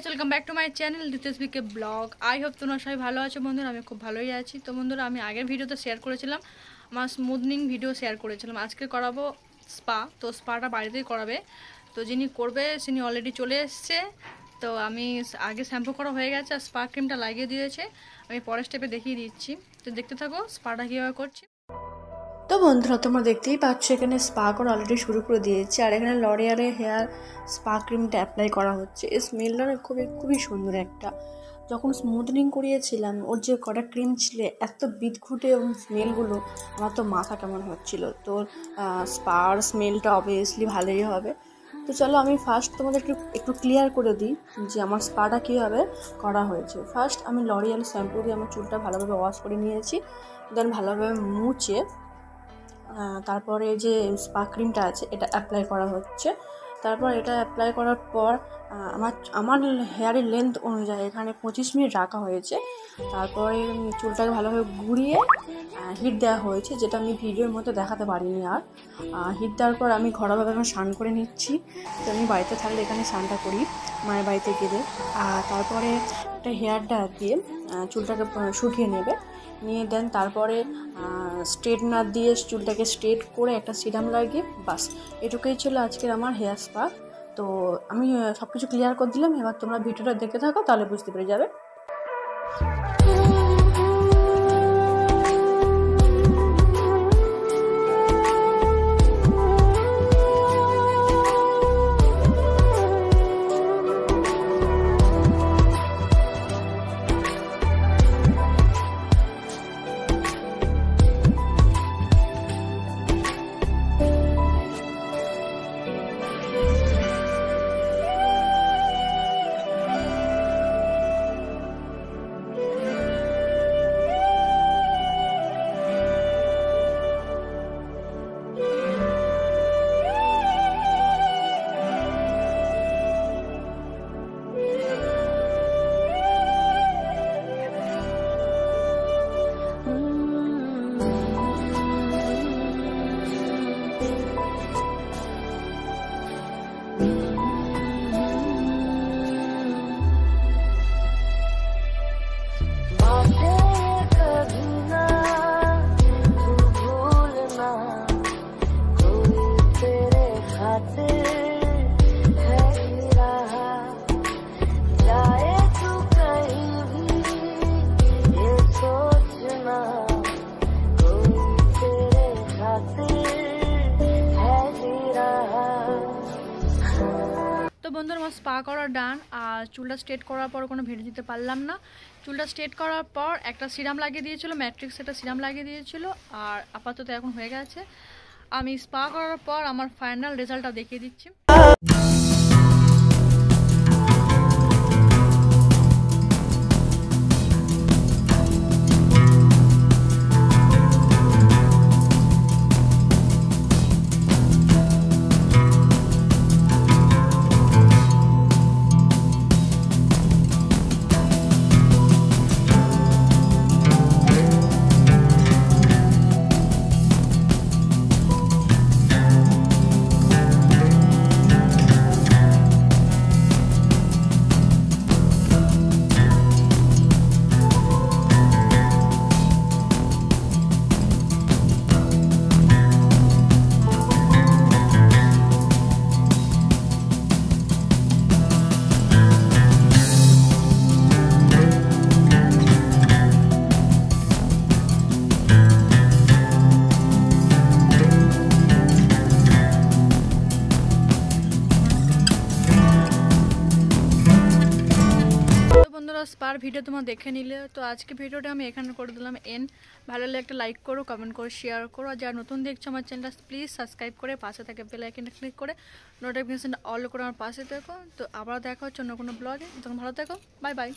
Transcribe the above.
Welcome back to my channel Ditesh के blog. I hope तुम्हारा सबाई भालो आछो बंधुरा। आमी खूब भालोई आछि। तो बंधुरा आमी आगेर भिडियोते शेयर करेछिलाम आमार स्मुथनिंग भिडियो शेयर करेछिलाम। आजके कराबो स्पा। तो स्पाटा बाड़ीतेई कराबे। तो जिनि करबे तिनि अलरेडी चले एसेछे। तो आमी आगे शैम्पू करा हये गेछे आर स्पा क्रीमटा লাগিয়ে दिয়েছে। आमी परेर स्टेपे देखिए दिচ্ছি। तो देखते थाको स्पाटा किभाবে করছি। तो बंधुरा तुम्हारा देखते पाচ্ছ এখানে স্পা করা অলরেডি শুরু করে দিয়েছি আর এখানে লরিয়ালের হেয়ার স্পা ক্রিমটা অ্যাপ্লাই করা হচ্ছে। এই স্মেলটা খুবই সুন্দর একটা। যখন স্মুথনিং করিয়েছিলাম ওর যে কটা ক্রিম ছিল এত বিদঘুটে এবং স্মেলগুলো আমার তো মাথা কেমন হচ্ছিল। তো স্পার স্মেলটা অবভিয়াসলি ভালোই হবে। তো চলো আমি ফার্স্ট তোমাদের একটু ক্লিয়ার করে দিই যে আমার স্পাটা কীভাবে করা হয়েছে। ফার্স্ট আমি লরিয়াল শ্যাম্পু দিয়ে আমার চুলটা ভালোভাবে ওয়াশ করে নিয়েছি। দেন ভালোভাবে মুছে তারপরে যে স্পা ক্রিমটা আছে এটা অ্যাপ্লাই করা হচ্ছে। তারপর এটা অ্যাপ্লাই করার পর আমার হেয়ারের লেন্থ অনুযায়ী এখানে 25 মিনিট রাখা হয়েছে। তারপরে চুলটাকে ভালোভাবে ঘুরিয়ে হিট দেওয়া হয়েছে, যেটা আমি ভিডিওর মধ্যে দেখাতে পারিনি। আর হিট দেওয়ার পর আমি ঘরোয়াভাবে আমি স্নান করে নিচ্ছি। তো আমি বাড়িতে থাকলে এখানে স্নানটা করি মায়ের বাড়িতে গেলে। আর তারপরে একটা হেয়ার ড্রায়ার দিয়ে চুলটাকে শুকিয়ে নেবে, নিয়ে দেন তারপরে স্ট্রেটনার দিয়ে চুলটাকে স্ট্রেট করে একটা সিরাম লাগিয়ে বাস এটুকুই ছিল আজকের আমার হেয়ার স্পা। তো আমি সব কিছু ক্লিয়ার করে দিলাম। এবার তোমরা ভিডিওটা দেখতে থাকো, তাহলে বুঝতে পেরে যাবে। तो बंधुरा আমার স্পা করা ডান। আর চুলটা স্ট্রেট করার পর কোনো ভিডিও দিতে পারলাম না। চুলটা স্ট্রেট করার পর একটা সিরাম লাগিয়ে দিয়েছিল, ম্যাট্রিক্স একটা সিরাম লাগিয়ে দিয়েছিল। আর আপাতত এখন হয়ে গেছে। আমি স্পা করার পর আমার ফাইনাল রেজাল্টটা দেখিয়ে দিচ্ছি। স্পার ভিডিও তোমরা দেখে নিলে। তো আজকে ভিডিওটা আমি এখানে করে দিলাম এন্ড। ভালো লাগলে একটা লাইক করো, কমেন্ট করো, শেয়ার করো। আর যারা নতুন দেখছো আমার চ্যানেলটা প্লিজ সাবস্ক্রাইব করে পাশে থাকে বেল আইকনটা ক্লিক করে নোটিফিকেশন অল করে আমার পাশে থেকো। তো আবার দেখা হচ্ছে অন্য কোনো ব্লগে। তখন ভালো থেকো, বাই বাই।